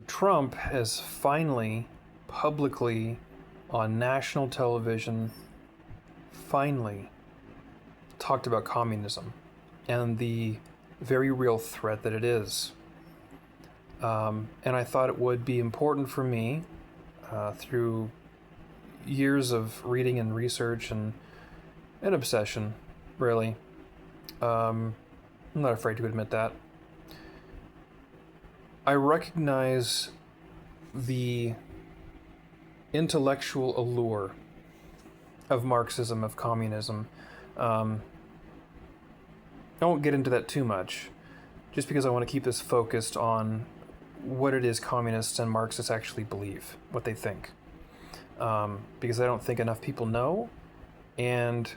Trump has finally, publicly, on national television, finally talked about communism and the very real threat that it is. And I thought it would be important for me, through years of reading and research and an obsession, really. I'm not afraid to admit that. I recognize the intellectual allure of Marxism, of communism. I won't get into that too much, just because I want to keep this focused on what it is communists and Marxists actually believe, what they think. Because I don't think enough people know, and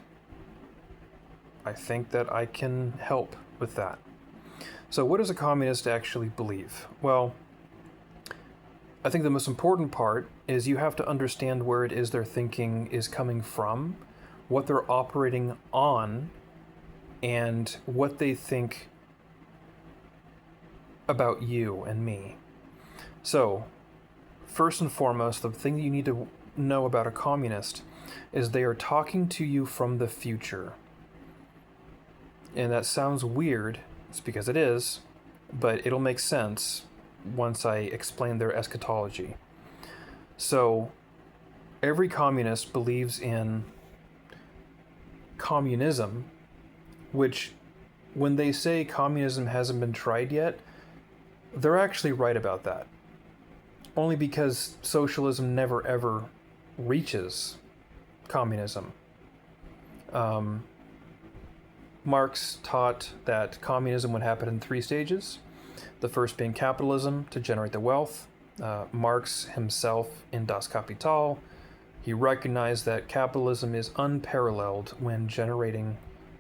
I think that I can help with that. So what does a communist actually believe? Well, I think the most important part is you have to understand where it is their thinking is coming from, what they're operating on, and what they think about you and me. So, first and foremost, the thing that you need to know about a communist is they are talking to you from the future. And that sounds weird, it's because it is, but it'll make sense once I explain their eschatology. So, every communist believes in communism, which, when they say communism hasn't been tried yet, they're actually right about that. Only because socialism never ever reaches communism. Marx taught that communism would happen in 3 stages. The first being capitalism to generate the wealth. Marx himself in Das Kapital, he recognized that capitalism is unparalleled when generating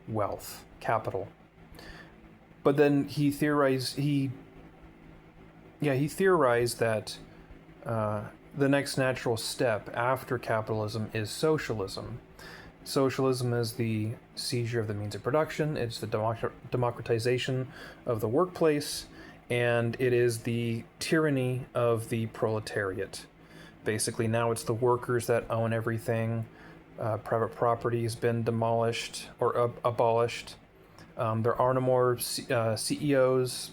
wealth, capital. But then he theorized that the next natural step after capitalism is socialism. Socialism is the seizure of the means of production, it's the democratization of the workplace, and it is the tyranny of the proletariat. Basically, now it's the workers that own everything. Private property has been demolished or abolished. There are no more CEOs.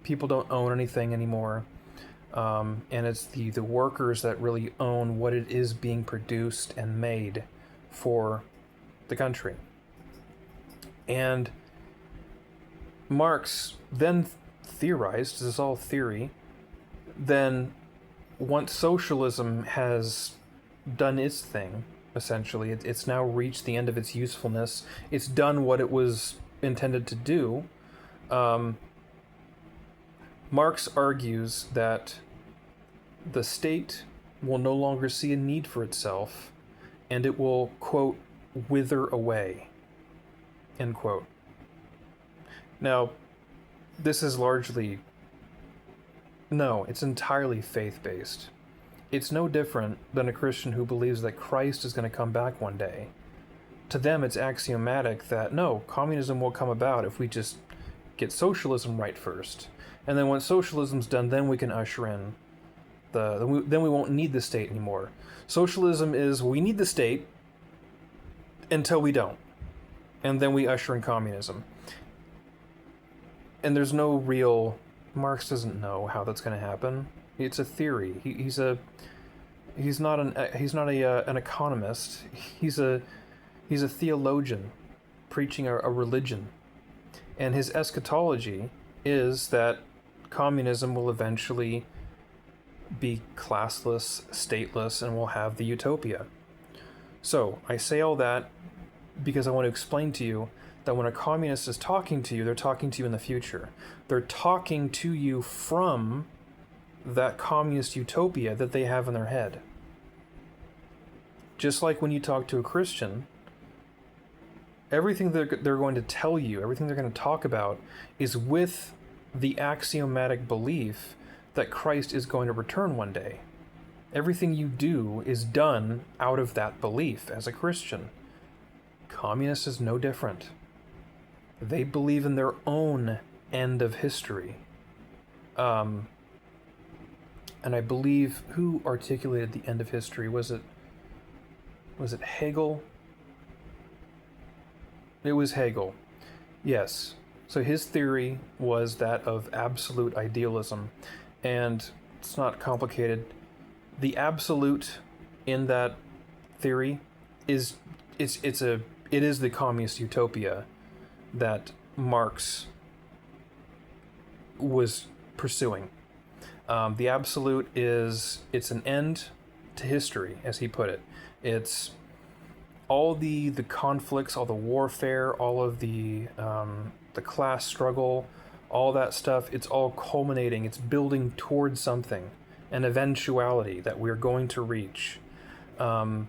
People don't own anything anymore. And it's the workers that really own what it is being produced and made for the country. And Marx then theorized, this is all theory, then once socialism has done its thing, essentially, it's now reached the end of its usefulness, it's done what it was intended to do, Marx argues that the state will no longer see a need for itself, and it will, quote, wither away, end quote. Now, this is it's entirely faith-based. It's no different than a Christian who believes that Christ is going to come back one day. To them, it's axiomatic that, no, communism will come about if we just get socialism right first. And then once socialism's done, then we can usher in then we won't need the state anymore. Socialism is, we need the state until we don't. And then we usher in communism. And there's no real... Marx doesn't know how that's going to happen. It's a theory. He's not an economist. He's a theologian preaching a religion. And his eschatology is that communism will eventually be classless, stateless, and will have the utopia. So, I say all that because I want to explain to you that when a communist is talking to you, they're talking to you in the future. They're talking to you from that communist utopia that they have in their head. Just like when you talk to a Christian, everything they're going to tell you, everything they're going to talk about, is with the axiomatic belief that Christ is going to return one day. Everything you do is done out of that belief as a Christian. Communist is no different. They believe in their own end of history. And I believe, who articulated the end of history? Was it Hegel? It was Hegel. Yes. So his theory was that of absolute idealism, and it's not complicated. The absolute in that theory is it is the communist utopia that Marx was pursuing. The absolute it's an end to history, as he put it. It's all the conflicts, all the warfare, all of the class struggle, all that stuff. It's all culminating. It's building towards something, an eventuality that we're going to reach. And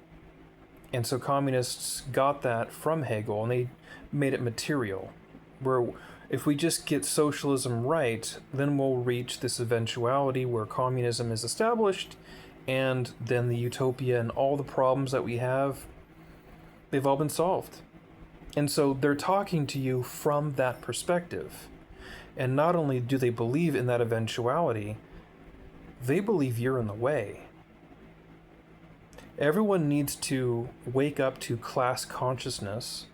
so communists got that from Hegel, and they made it material. Where if we just get socialism right, then we'll reach this eventuality where communism is established, and then the utopia and all the problems that we have, they've all been solved. And so they're talking to you from that perspective. And not only do they believe in that eventuality, they believe you're in the way. Everyone needs to wake up to class consciousness,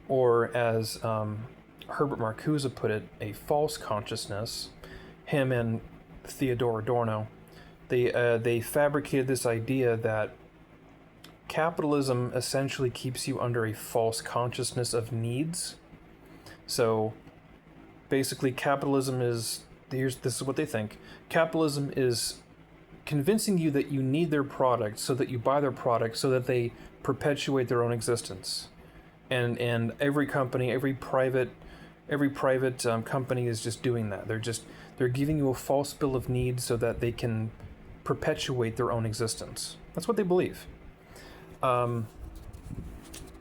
or as Herbert Marcuse put it, a false consciousness. Him and Theodor Adorno, they fabricated this idea that capitalism essentially keeps you under a false consciousness of needs. So basically capitalism is, this is what they think, capitalism is convincing you that you need their product so that you buy their product so that they perpetuate their own existence. And every company, every private company is just doing that. They're giving you a false bill of needs so that they can perpetuate their own existence. That's what they believe.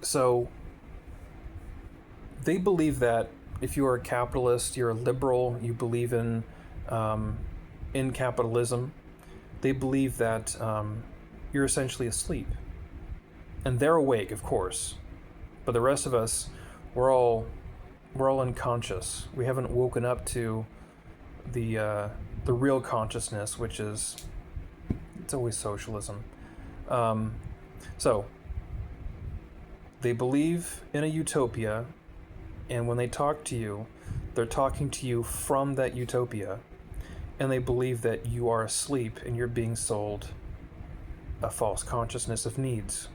So they believe that if you are a capitalist, you're a liberal, you believe in capitalism, they believe that you're essentially asleep. And they're awake, of course. But the rest of us, we're all unconscious. We haven't woken up to the real consciousness, which is, it's always socialism. So they believe in a utopia, and when they talk to you, they're talking to you from that utopia, and they believe that you are asleep and you're being sold a false consciousness of needs.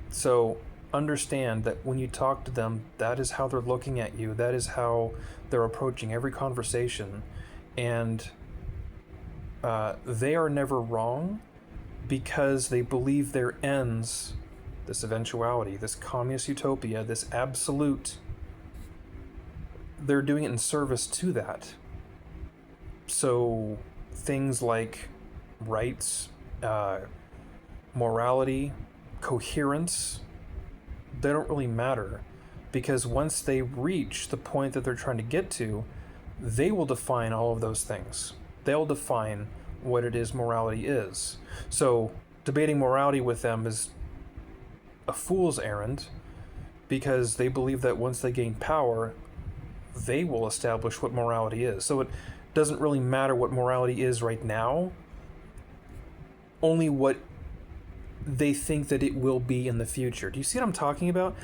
So understand that when you talk to them, that is how they're looking at you. That is how they're approaching every conversation. And they are never wrong because they believe their ends, this eventuality, this communist utopia, this absolute, they're doing it in service to that. So things like rights, morality, coherence, they don't really matter, because once they reach the point that they're trying to get to, they will define all of those things. They'll define what it is morality is. So debating morality with them is a fool's errand, because they believe that once they gain power, they will establish what morality is. So it doesn't really matter what morality is right now, only what they think that it will be in the future. Do you see what I'm talking about?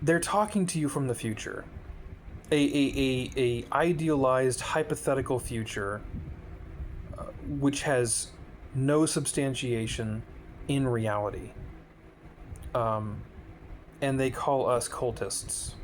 They're talking to you from the future. A idealized hypothetical future which has no substantiation in reality. And they call us cultists.